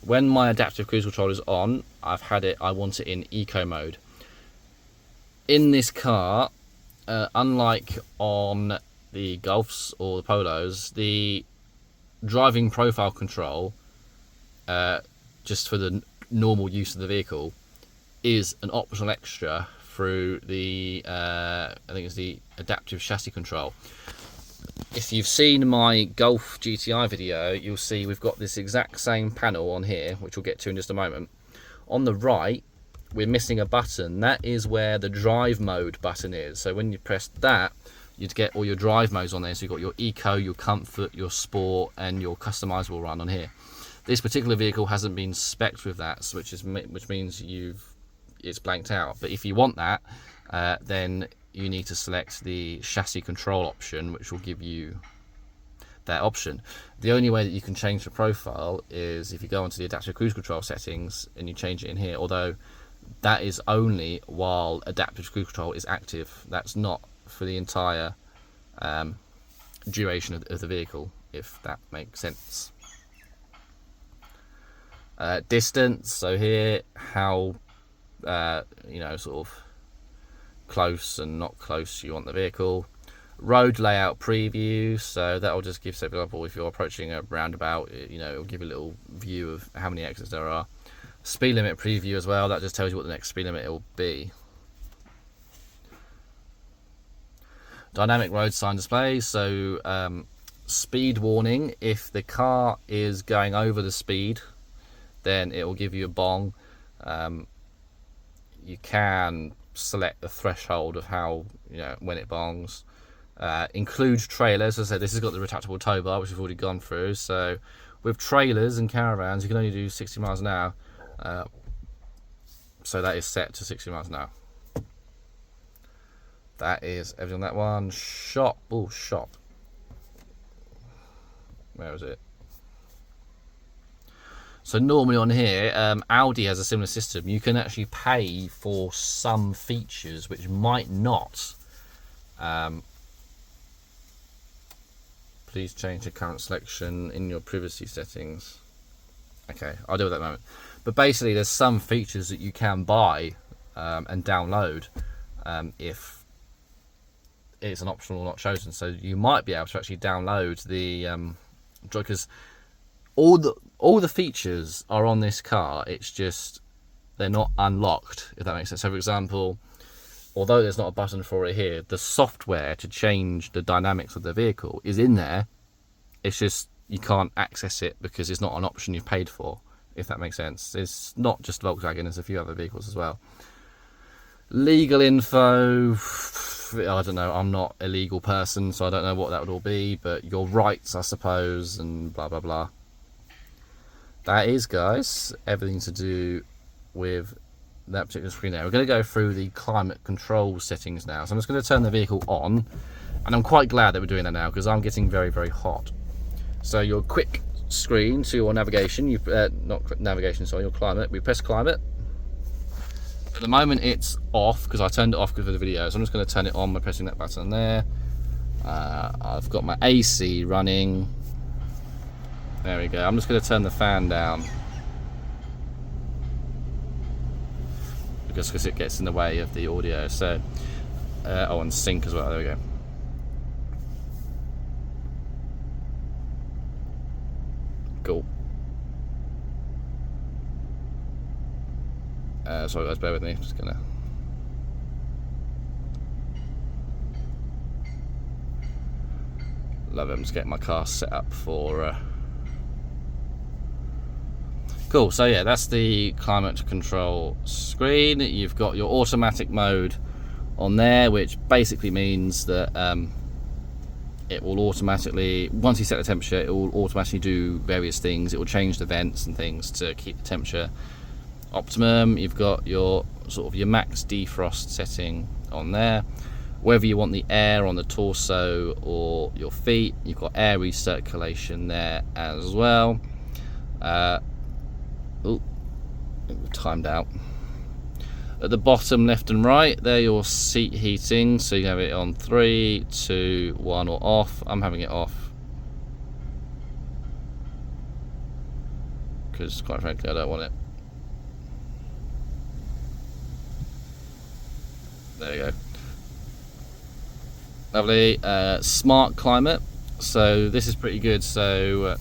when my adaptive cruise control is on, I want it in eco mode. In this car, unlike on the Golfs or the Polos, the driving profile control, just for the normal use of the vehicle, is an optional extra through the I think it's the adaptive chassis control. If you've seen my Golf GTI video, you'll see we've got this exact same panel on here, which we'll get to in just a moment. On the right, we're missing a button. That is where the drive mode button is. So when you press that, you'd get all your drive modes on there. So you've got your eco, your comfort, your sport, and your customizable run on here. This particular vehicle hasn't been spec'd with that, which means it's blanked out. But if you want that, then you need to select the chassis control option, which will give you that option. The only way that you can change the profile is if you go onto the adaptive cruise control settings and you change it in here, although that is only while adaptive cruise control is active. That's not for the entire duration of the vehicle, if that makes sense. Distance, so here how you know, sort of close and not close you want the vehicle. Road layout preview, so that will just give, say for example, if you're approaching a roundabout, you know, it'll give you a little view of how many exits there are. Speed limit preview as well, that just tells you what the next speed limit will be. Dynamic road sign display, so speed warning, if the car is going over the speed, then it will give you a bong. You can select the threshold of how, you know, when it bongs. Include trailers, as I said, this has got the retractable tow bar, which we've already gone through. So with trailers and caravans, you can only do 60 miles an hour. So that is set to 60 miles an hour. That is everything on that one. Shop, oh, shop. Where is it? So normally on here, Audi has a similar system. You can actually pay for some features which might not. Please change the current selection in your privacy settings. Okay, I'll do it at that moment. But basically, there's some features that you can buy and download if it's an optional or not chosen. So you might be able to actually download the because all the features are on this car. It's just they're not unlocked, if that makes sense. So for example, although there's not a button for it here, the software to change the dynamics of the vehicle is in there. It's just you can't access it because it's not an option you've paid for, if that makes sense. It's not just Volkswagen, there's a few other vehicles as well. Legal info, I don't know, I'm not a legal person, so I don't know what that would all be, but your rights, I suppose, and blah, blah, blah. That is, guys, everything to do with that particular screen there. We're going to go through the climate control settings now. So I'm just going to turn the vehicle on, and I'm quite glad that we're doing that now because I'm getting very, very hot. So your quick screen to your navigation, not navigation, sorry, your climate. We press climate. At the moment it's off because I turned it off because of the video, so I'm just going to turn it on by pressing that button there. I've got my AC running. There we go. I'm just going to turn the fan down because it gets in the way of the audio. So oh, and sync as well. There we go. Cool. Sorry guys, bear with me. Just gonna. Love it. I'm just getting my car set up for. Cool. So yeah, that's the climate control screen. You've got your automatic mode on there, which basically means that it will automatically, once you set the temperature, it will automatically do various things. It will change the vents and things to keep the temperature optimum. You've got your sort of your max defrost setting on there. Whether you want the air on the torso or your feet, you've got air recirculation there as well. Oh, timed out. At the bottom left and right, they're your seat heating, so you have it on 3, 2, 1 or off. I'm having it off because quite frankly I don't want it. There you go. Lovely. Smart climate, so this is pretty good. So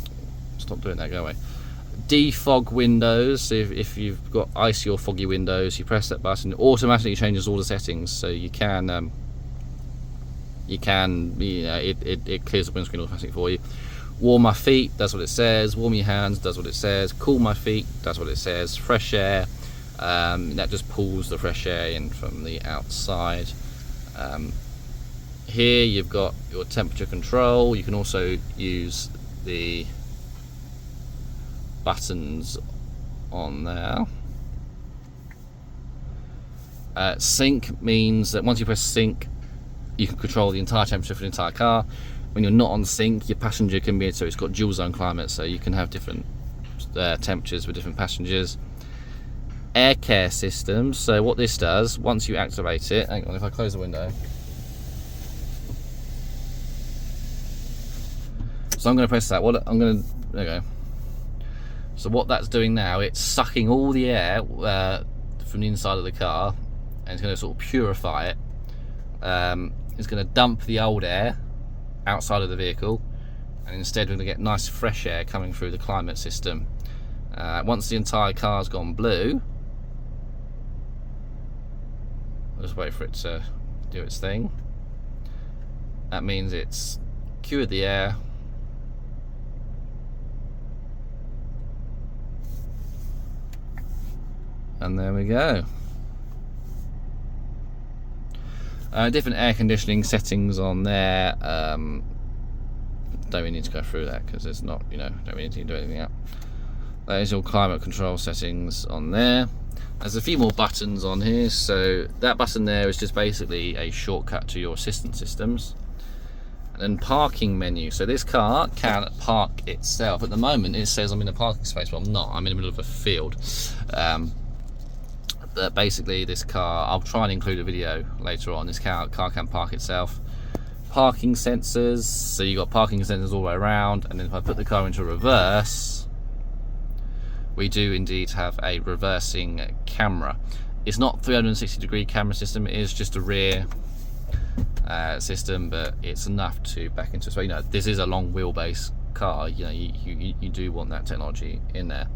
stop doing that, go away. Defog windows, so if you've got icy or foggy windows, you press that button, it automatically changes all the settings, so you know, it clears the windscreen automatically for you. Warm my feet, does what it says. Warm your hands, does what it says. Cool my feet, does what it says. Fresh air, that just pulls the fresh air in from the outside. Here you've got your temperature control. You can also use the buttons on there. Sync means that once you press sync, you can control the entire temperature for the entire car. When you're not on sync, your passenger can be, so it's got dual zone climate, so you can have different temperatures with different passengers. Air care systems, so what this does, once you activate it, hang on, if I close the window. So I'm going to press that. There you go. So what that's doing now, it's sucking all the air from the inside of the car, and it's going to sort of purify it. It's going to dump the old air outside of the vehicle, and instead we're going to get nice fresh air coming through the climate system. Once the entire car's gone blue, I'll just wait for it to do its thing. That means it's cured the air. And there we go. Different air conditioning settings on there. Don't really need to go through that because it's not, don't really need to do anything out. There's your climate control settings on there. There's a few more buttons on here. So that button there is just basically a shortcut to your assistance systems. And then parking menu. So this car can park itself. At the moment it says I'm in a parking space, but I'm not. I'm in the middle of a field. But basically this car, I'll try and include a video later on, this car can park itself. Parking sensors, so you've got parking sensors all the way around, and then if I put the car into reverse, we do indeed have a reversing camera. It's not 360-degree camera system, it is just a rear system, but it's enough to back into space. This is a long wheelbase car, you do want that technology in there.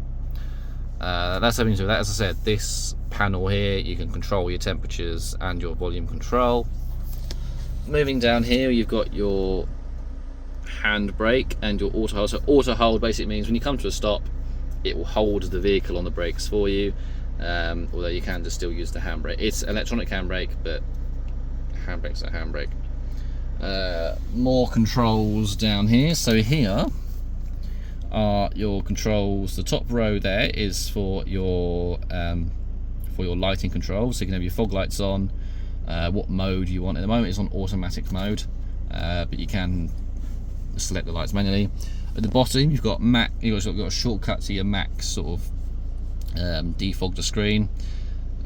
That's something to do with that. As I said, this panel here, you can control your temperatures and your volume control. Moving down here, you've got your handbrake and your auto hold. So auto hold basically means when you come to a stop, it will hold the vehicle on the brakes for you, although you can just still use the handbrake. It's electronic handbrake, but handbrake's a handbrake. More controls down here. So here are your controls. The top row there is for your lighting controls, so you can have your fog lights on, what mode you want. At the moment it's on automatic mode, but you can select the lights manually. At the bottom you've got you've got a shortcut to your max sort of defog the screen.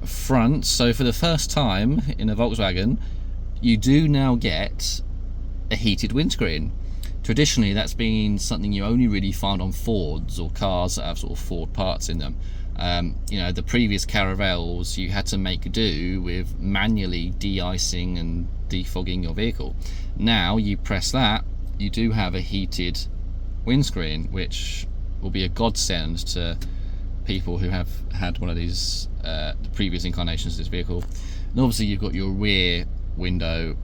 Front, so for the first time in a Volkswagen you do now get a heated windscreen. Traditionally that's been something you only really find on Fords or cars that have sort of Ford parts in them. The previous Caravelles, you had to make do with manually de-icing and defogging your vehicle. Now you press that, you do have a heated windscreen, which will be a godsend to people who have had one of these the previous incarnations of this vehicle. And obviously you've got your rear window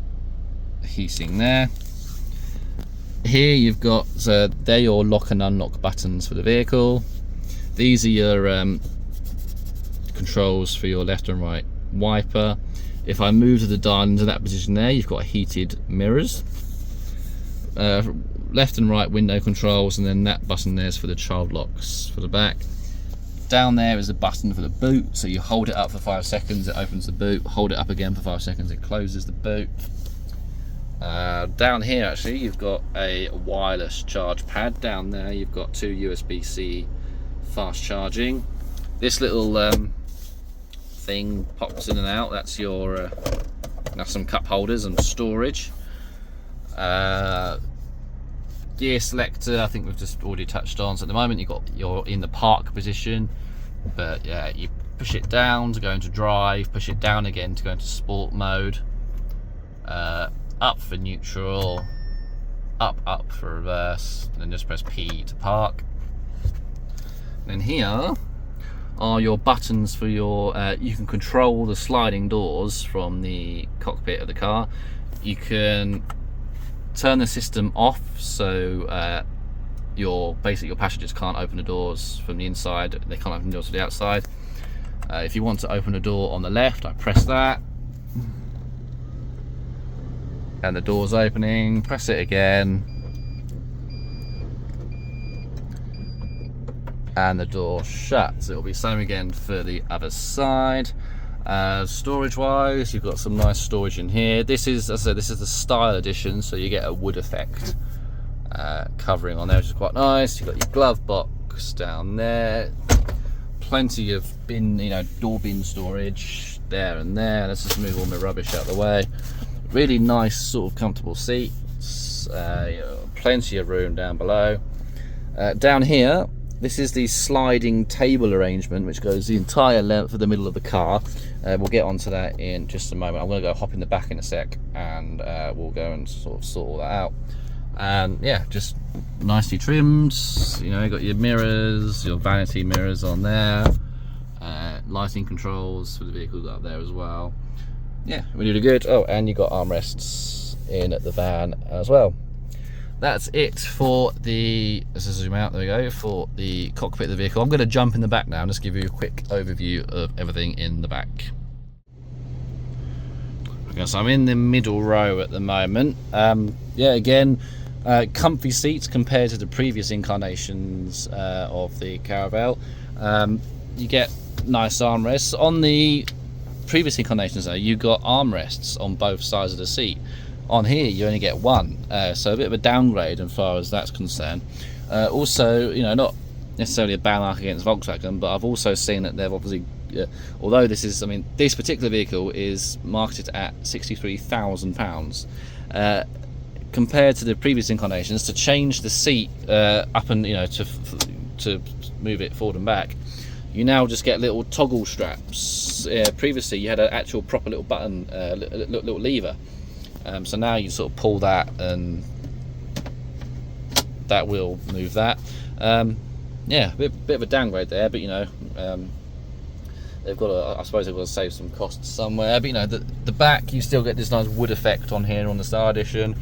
heating there. Here you've got, they're your lock and unlock buttons for the vehicle. These are your controls for your left and right wiper. If I move the dial into that position there, you've got heated mirrors. Left and right window controls, and then that button there is for the child locks for the back. Down there is a button for the boot, so you hold it up for 5 seconds, it opens the boot. Hold it up again for 5 seconds, it closes the boot. Down here actually you've got a wireless charge pad. Down there you've got 2 USB-C fast charging. This little thing pops in and out. That's your some cup holders and storage. Gear selector, I think we've just already touched on. So at the moment you're in the park position, but yeah, you push it down to go into drive, push it down again to go into sport mode, up for neutral, up for reverse, and then just press P to park. And then here are your buttons for your you can control the sliding doors from the cockpit of the car. You can turn the system off, so your passengers can't open the doors from the inside, they can't open the doors to the outside. If you want to open a door on the left, I press that and the door's opening. Press it again and the door shuts. It'll be the same again for the other side. Storage wise, you've got some nice storage in here. This is, as I said, this is the style edition, so you get a wood effect covering on there, which is quite nice. You've got your glove box down there, plenty of bin, door bin storage there and there. Let's just move all my rubbish out of the way. Really nice sort of comfortable seats, plenty of room down below. Down here This is the sliding table arrangement, which goes the entire length of the middle of the car. We'll get onto that in just a moment. I'm going to go hop in the back in a sec, and we'll go and sort all that out. And yeah, just nicely trimmed. You know, you got your mirrors, your vanity mirrors on there, lighting controls for the vehicle up there as well. Yeah, really good. Oh, and you got armrests in the van as well. That's it for the, let's zoom out, there we go, for the cockpit of the vehicle. I'm going to jump in the back now and just give you a quick overview of everything in the back. Okay, so I'm in the middle row at the moment. Yeah, again, comfy seats compared to the previous incarnations of the Caravelle. You get nice armrests. On the previous incarnations though, you got armrests on both sides of the seat. On here you only get one, so a bit of a downgrade as far as that's concerned. Also, you know, not necessarily a bad mark against Volkswagen, but I've also seen that they've obviously, although this is, I mean, this particular vehicle is marketed at £63,000. Compared to the previous incarnations, to change the seat up and, you know, to move it forward and back, you now just get little toggle straps. Previously you had an actual proper little button, little lever. So now you sort of pull that and that will move that. Yeah, a bit of a downgrade there, but you know, they've got to, I suppose they've got to save some costs somewhere. But you know, the back, you still get this nice wood effect on here on the Star Edition.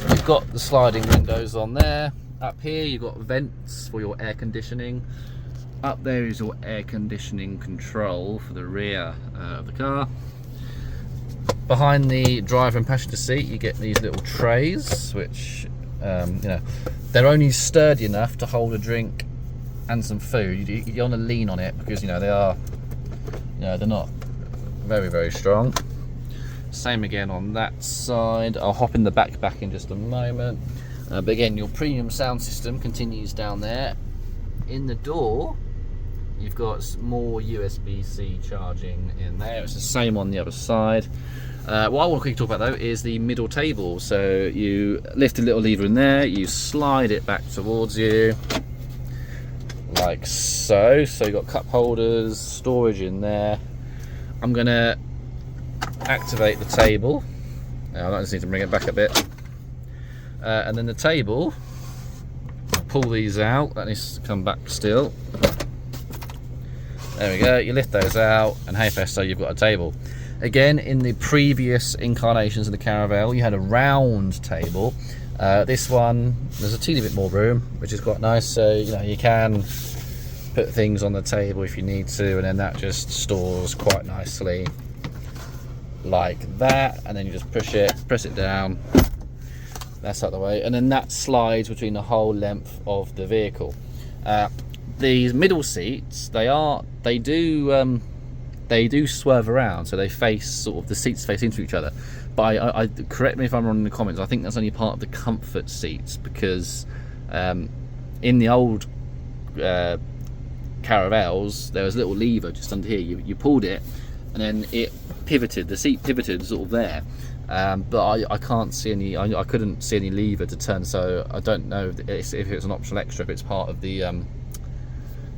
You've got the sliding windows on there. Up here you've got vents for your air conditioning. Up there is your air conditioning control for the rear of the car. Behind the driver and passenger seat you get these little trays, which you know, they're only sturdy enough to hold a drink and some food. You want to lean on it because, you know, they are, you know, they're not very strong. Same again on that side. I'll hop in the back in just a moment. But again, your premium sound system continues down there. In the door you've got more USB-C charging in there. It's the same on the other side. What I want to quickly talk about though is the middle table. So you lift a little lever in there, you slide it back towards you like so. So you've got cup holders, storage in there. I'm going to activate the table. Now I just need to bring it back a bit. And then the table, pull these out, that needs to come back still. There we go, you lift those out and hey presto, you've got a table. Again, in the previous incarnations of the Caravelle, you had a round table. This one, there's a teeny bit more room, which is quite nice. So, you know, you can put things on the table if you need to, and then that just stores quite nicely like that. And then you just press it down. That's out of the way. And then that slides between the whole length of the vehicle. These middle seats, they do swerve around, so they face sort of, the seats face into each other. But I correct me if I'm wrong in the comments, I think that's only part of the comfort seats, because in the old Caravelles there was a little lever just under here. You pulled it and then it pivoted, the seat pivoted sort of there. But I can't see any, I couldn't see any lever to turn, so I don't know if it's an optional extra, if it's part of the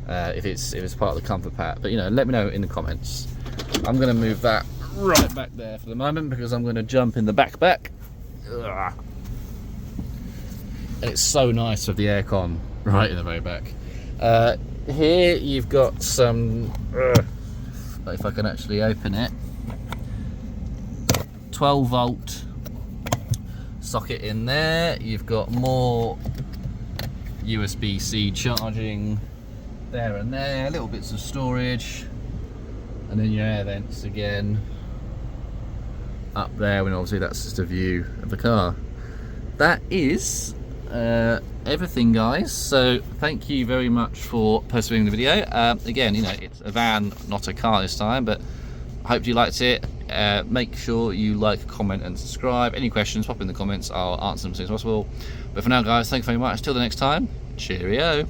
if it's part of the comfort pack. But you know, let me know in the comments. I'm going to move that right back there for the moment because I'm going to jump in the back. Ugh. And it's so nice with the aircon right in the very back. Here you've got some, if I can actually open it, 12 volt socket in there. You've got more USB-C charging there and there, little bits of storage, and then your air vents again up there, and obviously that's just a view of the car. That is everything, guys, so thank you very much for persevering the video. Again, you know, it's a van, not a car this time, but I hope you liked it. Make sure you like, comment and subscribe. Any questions, pop in the comments, I'll answer them as soon as possible. But for now, guys, thank you very much. Till the next time, cheerio.